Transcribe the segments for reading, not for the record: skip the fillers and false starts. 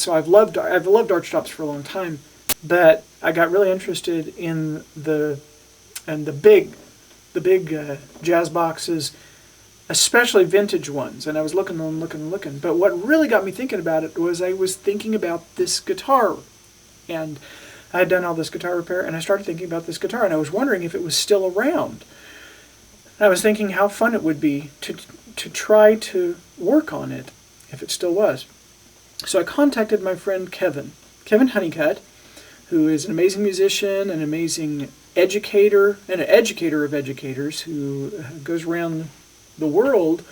So I've loved arch tops for a long time, but I got really interested in the big jazz boxes, especially vintage ones. And I was looking and looking and looking. But what really got me thinking about it was I was thinking about this guitar, and I had done all this guitar repair, and I started thinking about this guitar, and I was wondering if it was still around. And I was thinking how fun it would be to try to work on it if it still was. So I contacted my friend Kevin Honeycutt, who is an amazing musician, an amazing educator, and an educator of educators who goes around the world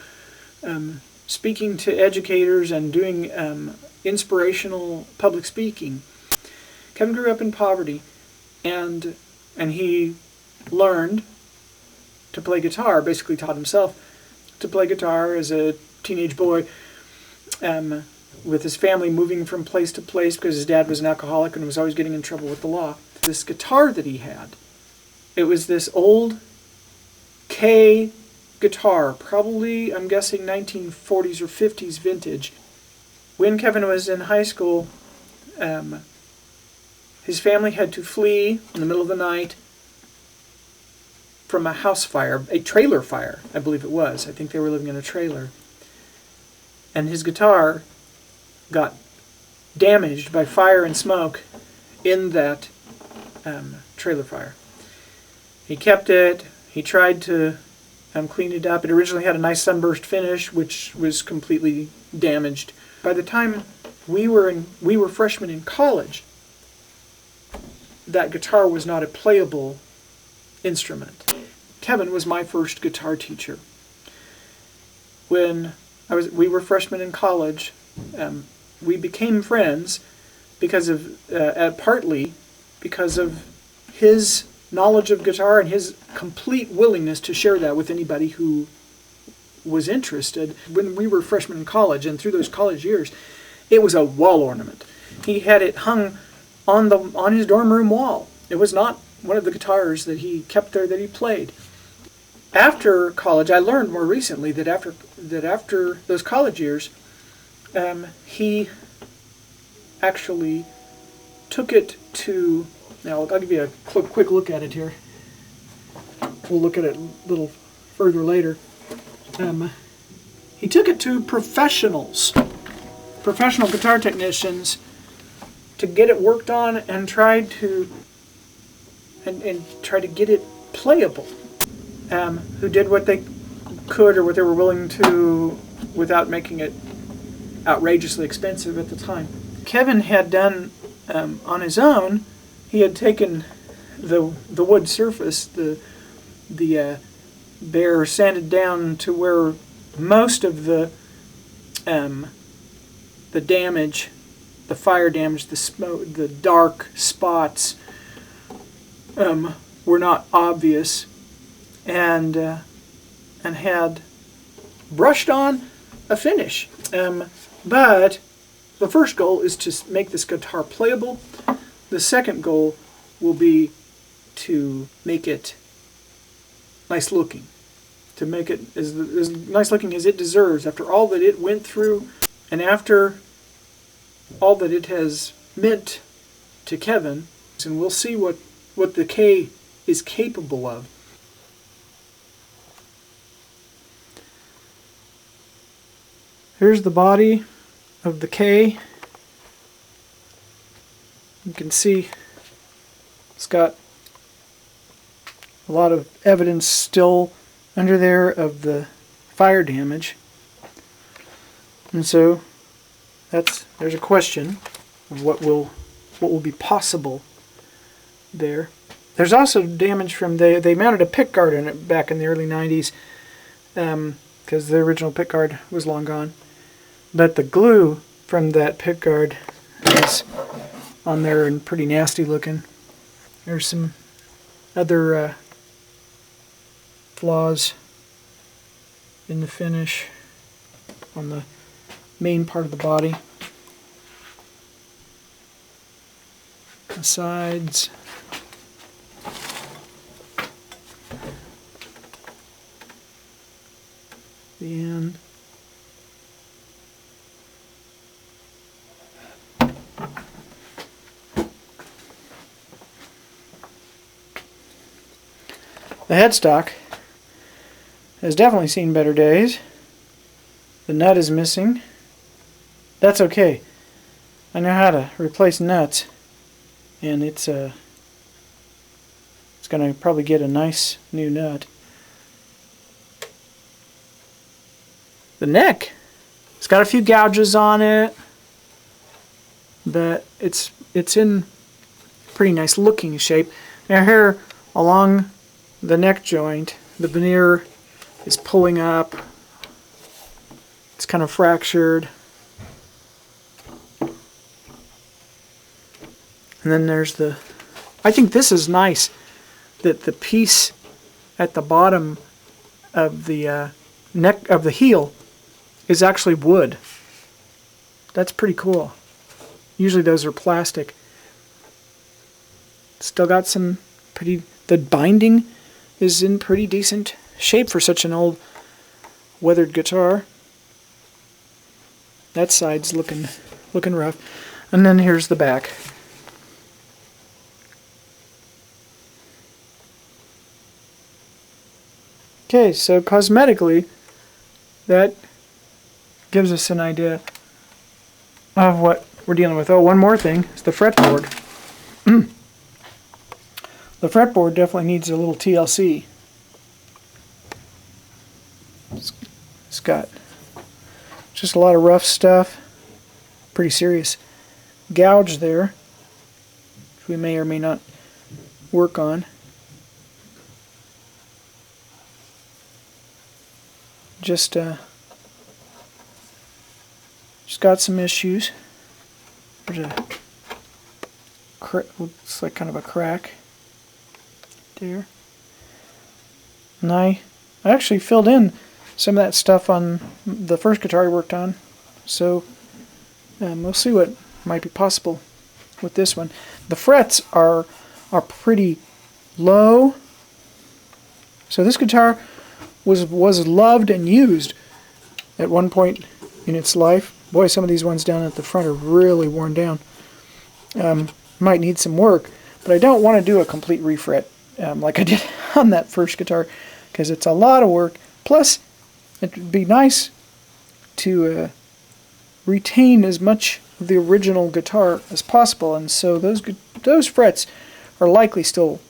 speaking to educators and doing inspirational public speaking. Kevin grew up in poverty, and he learned to play guitar, basically taught himself to play guitar as a teenage boy, with his family moving from place to place because his dad was an alcoholic and was always getting in trouble with the law. This guitar that he had, it was this old K guitar, probably, I'm guessing, 1940s or 50s vintage. When Kevin was in high school, his family had to flee in the middle of the night from a house fire, a trailer fire, I believe it was. I think they were living in a trailer. And his guitar got damaged by fire and smoke in that trailer fire. He kept it. He tried to clean it up. It originally had a nice sunburst finish, which was completely damaged. By the time we were freshmen in college, that guitar was not a playable instrument. Kevin was my first guitar teacher. When we were freshmen in college, we became friends because of partly because of his knowledge of guitar and his complete willingness to share that with anybody who was interested. When we were freshmen in college and through those college years, it was a wall ornament. He had it hung on his dorm room wall. It was not one of the guitars that he kept there that he played. After college, I learned more recently that after those college years, he actually took it to. Now I'll give you a quick look at it here. We'll look at it a little further later. He took it to professional guitar technicians, to get it worked on and try to get it playable. Who did what they could or what they were willing to without making it outrageously expensive at the time. Kevin had done on his own. He had taken the wood surface, the bare sanded down to where most of the damage, the fire damage, the smoke, the dark spots were not obvious, and had brushed on a finish. But the first goal is to make this guitar playable. The second goal will be to make it nice looking, to make it as nice looking as it deserves after all that it went through and after all that it has meant to Kevin. And we'll see what the K is capable of. Here's the body of the K. You can see it's got a lot of evidence still under there of the fire damage. And so there's a question of what will be possible there. There's also damage from they mounted a pickguard in it back in the early 90s because the original pickguard was long gone. But the glue from that pickguard is on there and pretty nasty looking. There's some other flaws in the finish on the main part of the body. The sides. The end. The headstock has definitely seen better days. The nut is missing. That's okay. I know how to replace nuts, and it's going to probably get a nice new nut. The neck, it's got a few gouges on it, but it's in pretty nice looking shape. Now here along the neck joint, the veneer is pulling up. It's kind of fractured. And then there's the, I think this is nice, that the piece at the bottom of the neck of the heel is actually wood. That's pretty cool. Usually those are plastic. Still got some pretty, the binding is in pretty decent shape for such an old weathered guitar. That side's looking rough. And then here's the back. Okay, so cosmetically, that gives us an idea of what we're dealing with. Oh, one more thing is the fretboard. The fretboard definitely needs a little TLC. It's got just a lot of rough stuff, pretty serious gouge there, which we may or may not work on. Just got some issues. There's a looks like kind of a crack there. And I actually filled in some of that stuff on the first guitar I worked on, so we'll see what might be possible with this one. The frets are pretty low, so this guitar was loved and used at one point in its life. Boy, some of these ones down at the front are really worn down. Might need some work, but I don't want to do a complete refret like I did on that first guitar, because it's a lot of work. Plus, it would be nice to retain as much of the original guitar as possible, and so those frets are likely still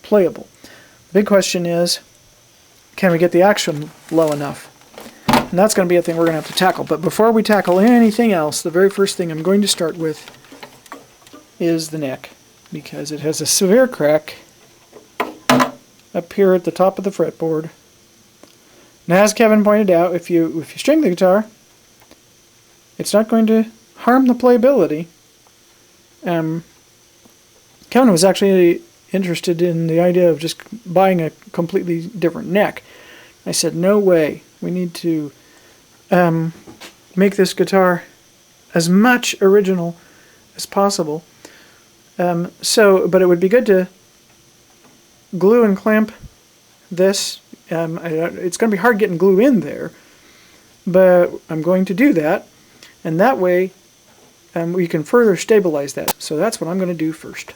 playable. The big question is, can we get the action low enough? And that's going to be a thing we're going to have to tackle. But before we tackle anything else, the very first thing I'm going to start with is the neck, because it has a severe crack up here at the top of the fretboard. And as Kevin pointed out, if you string the guitar, it's not going to harm the playability. Kevin was actually interested in the idea of just buying a completely different neck. I said, no way. We need to make this guitar as much original as possible. But it would be good to glue and clamp this. It's going to be hard getting glue in there, but I'm going to do that, and that way we can further stabilize that. So that's what I'm going to do first.